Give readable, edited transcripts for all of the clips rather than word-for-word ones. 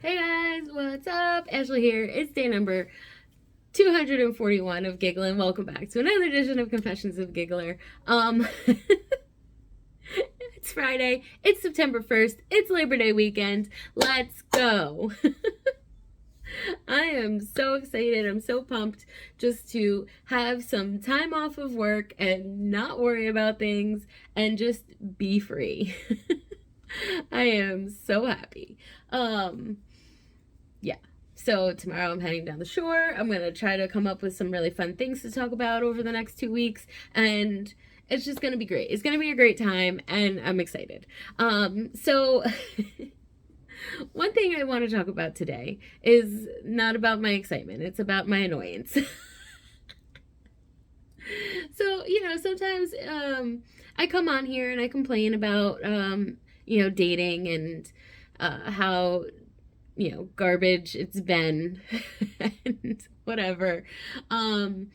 Hey guys, what's up? Ashley here. It's day number 241 of Giggling. Welcome back to another edition of Confessions of Giggler. It's Friday. It's September 1st. It's Labor Day weekend. Let's go. I am so excited. I'm so pumped just to have some time off of work and not worry about things and just be free. I am so happy. Yeah. So tomorrow I'm heading down the shore. I'm going to try to come up with some really fun things to talk about over the next 2 weeks. And it's just going to be great. It's going to be a great time. And I'm excited. So one thing I want to talk about today is not about my excitement. It's about my annoyance. So, sometimes I come on here and I complain about, dating and how garbage it's been and whatever. And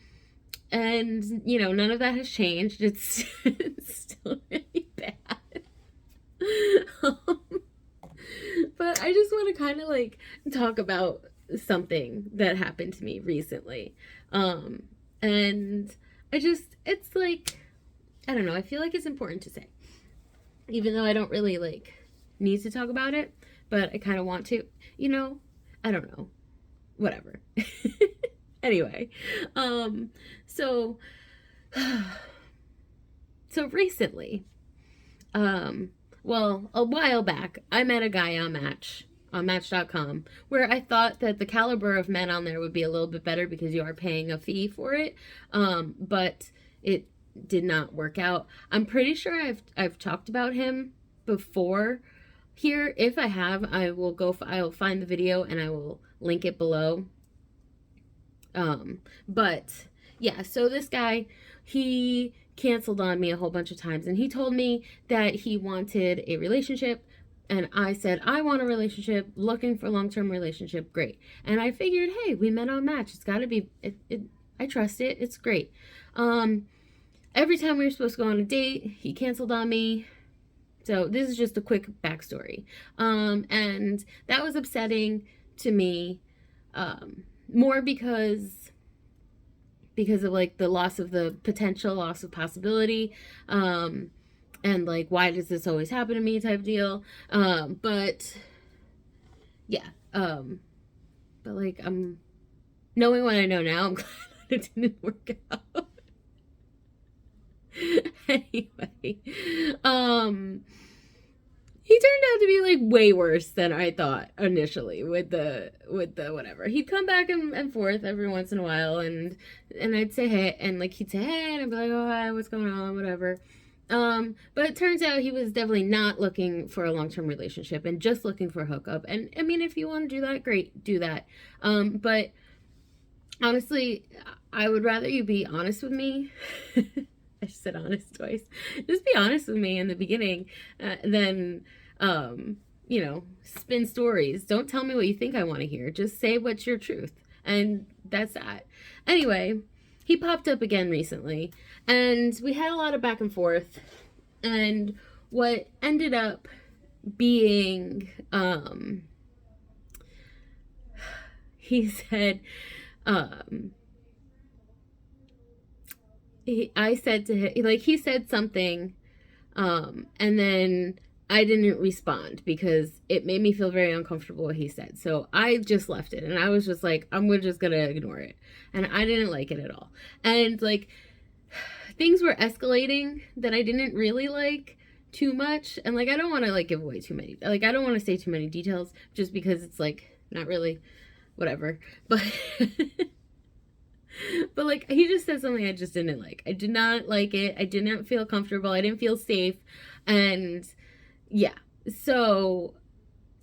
none of that has changed. It's still really bad. um, but I just want to kind of like talk about something that happened to me recently. And it's like, I don't know, I feel like it's important to say, even though I don't really like need to talk about it, but I kind of want to, I don't know, whatever. Anyway, so, so recently, well, a while back, I met a guy on Match.com, where I thought that the caliber of men on there would be a little bit better because you are paying a fee for it. But it did not work out. I'm pretty sure I've talked about him before here. If I have, I will find the video and I will link it below. But yeah, so this guy, he canceled on me a whole bunch of times, and he told me that he wanted a relationship, and I said, I want a relationship, looking for a long-term relationship. Great. And I figured, hey, we met on Match. It's got to be, I trust it. It's great. Every time we were supposed to go on a date, he canceled on me. So this is just a quick backstory. And that was upsetting to me, more because of like the loss of the potential, loss of possibility, and like, why does this always happen to me type deal. But yeah, but like, I'm knowing what I know now, I'm glad that it didn't work out. Anyway, he turned out to be like way worse than I thought initially with the whatever. He'd come back and forth every once in a while, and I'd say hey, and like he'd say hey, and I'd be like, oh hi, what's going on, whatever. But it turns out he was definitely not looking for a long-term relationship and just looking for a hookup. And I mean, if you want to do that, great, do that. But honestly, I would rather you be honest with me. I said honest twice. Just be honest with me in the beginning, than spin stories. Don't tell me what you think I want to hear. Just say what's your truth, and that's that. Anyway, he popped up again recently, and we had a lot of back and forth. And what ended up being, he said, I said to him, like, he said something, and then I didn't respond because it made me feel very uncomfortable what he said. So I just left it, and I was just like, I'm just gonna ignore it. And I didn't like it at all. And like, things were escalating that I didn't really like too much. And like, I don't want to like give away too many, like, I don't want to say too many details just because it's like not really whatever. But but like, he just said something I just didn't like. I did not like it. I did not feel comfortable. I didn't feel safe. And yeah, so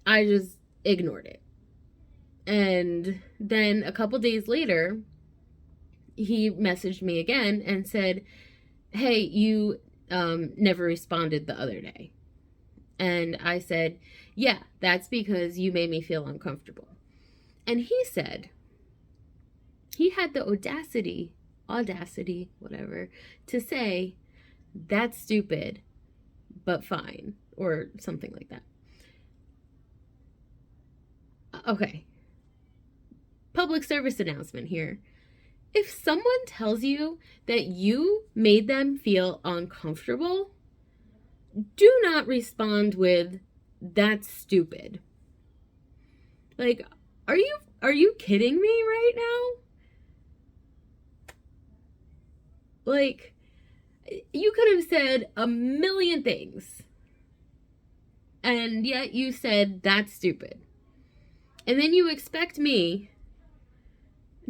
I just ignored it. And then a couple days later, he messaged me again and said, hey, you never responded the other day. And I said, yeah, that's because you made me feel uncomfortable. And he said, he had the audacity, whatever, to say, that's stupid, but fine, or something like that. Okay, public service announcement here. If someone tells you that you made them feel uncomfortable, do not respond with, "That's stupid." Like, are you kidding me right now? Like, you could have said a million things, and yet you said, "That's stupid." And then you expect me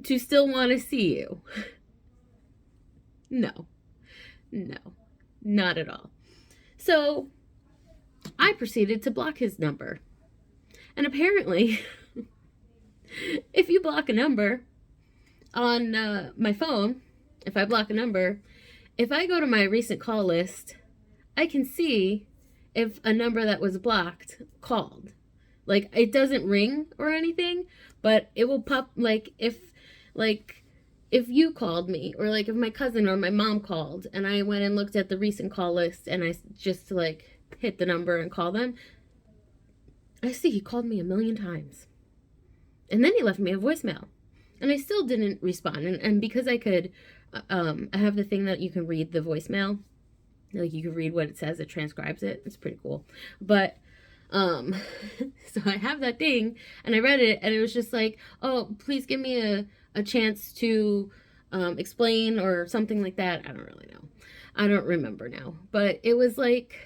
to still want to see you. No, no, not at all. So I proceeded to block his number. And apparently, if you block a number on my phone, if I block a number, if I go to my recent call list, I can see if a number that was blocked called. Like, it doesn't ring or anything, but it will pop, if you called me, or like if my cousin or my mom called and I went and looked at the recent call list and I just like hit the number and call them, I see he called me a million times. And then he left me a voicemail. And I still didn't respond. And because I could, I have the thing that you can read the voicemail. Like, you can read what it says, it transcribes it. It's pretty cool. But, so I have that thing, and I read it, and it was just like, "Oh, please give me a chance to explain," or something like that. I don't really know. I don't remember now. But it was like,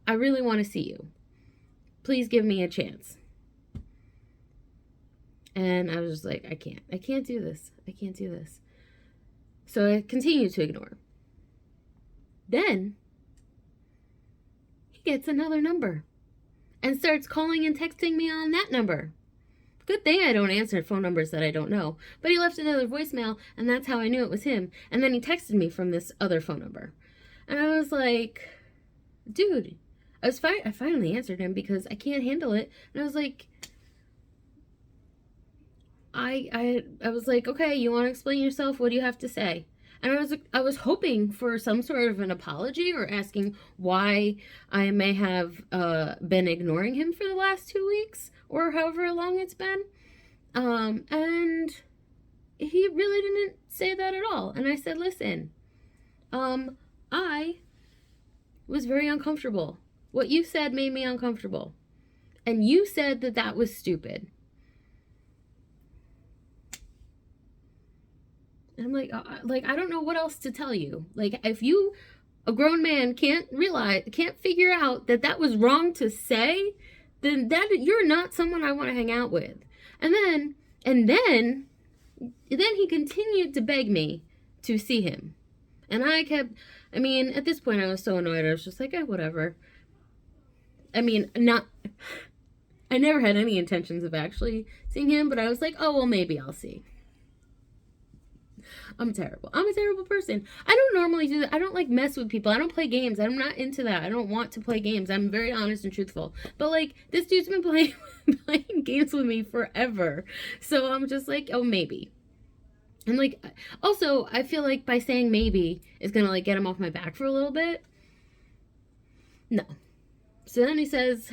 "I really want to see you. Please give me a chance." And I was just like, I can't do this. I can't do this. So I continued to ignore. Then he gets another number and starts calling and texting me on that number. Good thing I don't answer phone numbers that I don't know. But he left another voicemail, and that's how I knew it was him. And then he texted me from this other phone number. And I was like, dude, I finally answered him because I can't handle it. And I was like, I was like, "Okay, you want to explain yourself? What do you have to say?" And I was hoping for some sort of an apology, or asking why I may have been ignoring him for the last 2 weeks, or however long it's been. And he really didn't say that at all. And I said, "Listen, I was very uncomfortable. What you said made me uncomfortable. And you said that that was stupid." And I'm like, I don't know what else to tell you. Like, if you, a grown man, can't figure out that that was wrong to say, then you're not someone I want to hang out with. And then he continued to beg me to see him. And at this point I was so annoyed. I was just like, whatever. I never had any intentions of actually seeing him, but I was like, oh, well, maybe I'll see. I'm terrible. I'm a terrible person. I don't normally do that. I don't like mess with people. I don't play games. I'm not into that. I don't want to play games. I'm very honest and truthful. But like, this dude's been playing games with me forever. So I'm just like, oh, maybe. And like, also, I feel like by saying maybe is gonna like get him off my back for a little bit. No. So then he says,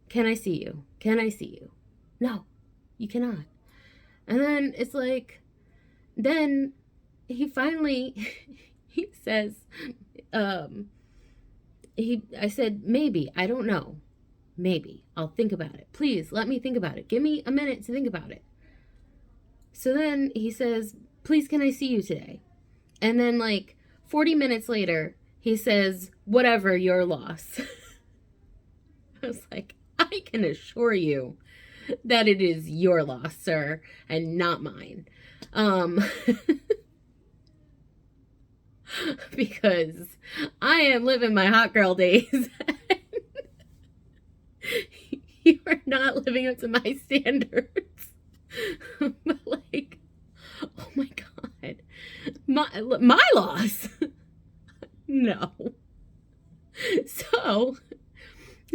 "Can I see you? Can I see you?" No, you cannot. And then it's like, then he finally, he says, I said, "Maybe, I don't know. Maybe, I'll think about it. Please, let me think about it. Give me a minute to think about it." So then he says, "Please, can I see you today?" And then like 40 minutes later, he says, "Whatever, your loss." I was like, I can assure you that it is your loss, sir, and not mine. Because I am living my hot girl days. You are not living up to my standards. But like, oh my God, my loss. No.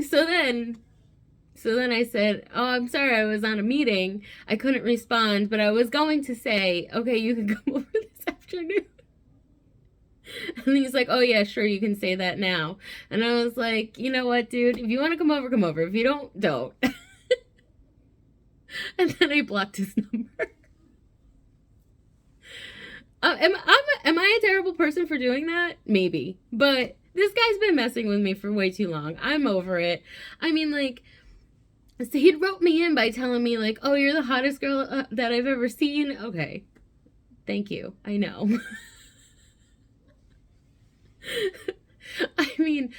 So then I said, "Oh, I'm sorry, I was on a meeting. I couldn't respond, but I was going to say, okay, you can come over this afternoon." And he's like, "Oh yeah, sure, you can say that now." And I was like, "You know what, dude? If you want to come over, come over. If you don't, don't." And then I blocked his number. Am I a terrible person for doing that? Maybe. But this guy's been messing with me for way too long. I'm over it. I mean, like, so he'd wrote me in by telling me, like, oh, you're the hottest girl that I've ever seen. Okay. Thank you. I know. I mean,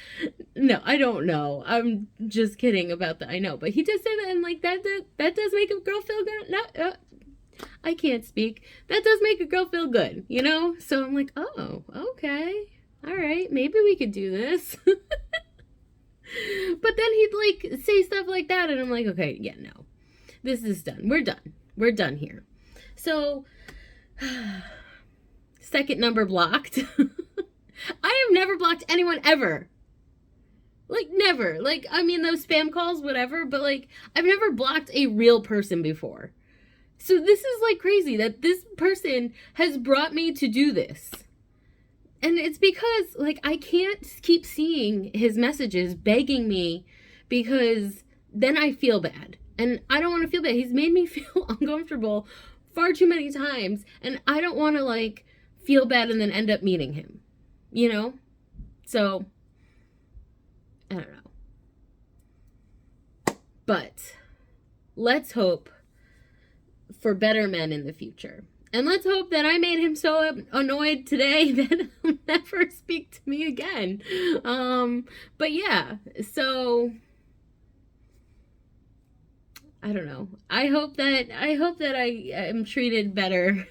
no, I don't know. I'm just kidding about that. I know. But he did say that, and, like, that does make a girl feel good. No, I can't speak. That does make a girl feel good, you know? So I'm like, oh, okay. All right. Maybe we could do this. But then he'd, like, say stuff like that, and I'm like, okay, yeah, no. This is done. We're done. We're done here. So, second number blocked. I have never blocked anyone ever. Like, never. Like, I mean, those spam calls, whatever, but, like, I've never blocked a real person before. So this is, like, crazy that this person has brought me to do this. And it's because, like, I can't keep seeing his messages begging me because then I feel bad. And I don't want to feel bad. He's made me feel uncomfortable far too many times. And I don't want to, like, feel bad and then end up meeting him. You know? So, I don't know. But let's hope for better men in the future. And let's hope that I made him so annoyed today that he'll never speak to me again. But yeah, so I don't know. I hope that I am treated better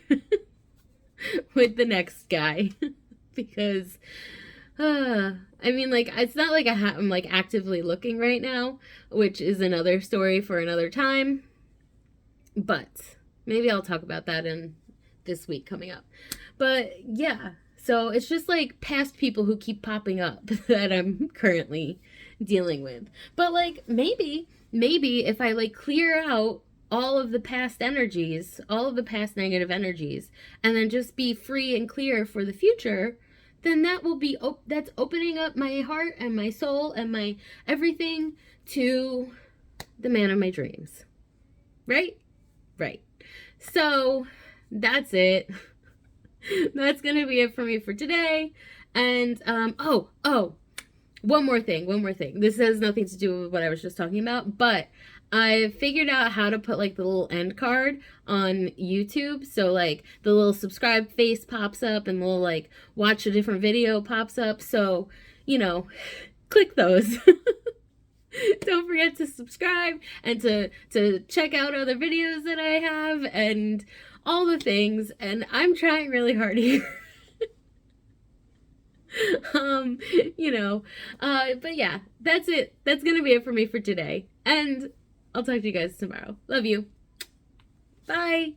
with the next guy because I mean, like, it's not like I'm like actively looking right now, which is another story for another time. But maybe I'll talk about that in this week coming up. But yeah, so it's just like past people who keep popping up that I'm currently dealing with. But like maybe if I like clear out all of the past energies, all of the past negative energies, and then just be free and clear for the future, then that will be that's opening up my heart and my soul and my everything to the man of my dreams. Right? Right. So that's it. That's gonna be it for me for today. And one more thing. This has nothing to do with what I was just talking about, but I figured out how to put like the little end card on YouTube. So like the little subscribe face pops up and the little like watch a different video pops up. So, you know, click those. Don't forget to subscribe and to check out other videos that I have and all the things. And I'm trying really hard here. You know, but yeah, that's it. That's gonna be it for me for today. And I'll talk to you guys tomorrow. Love you. Bye.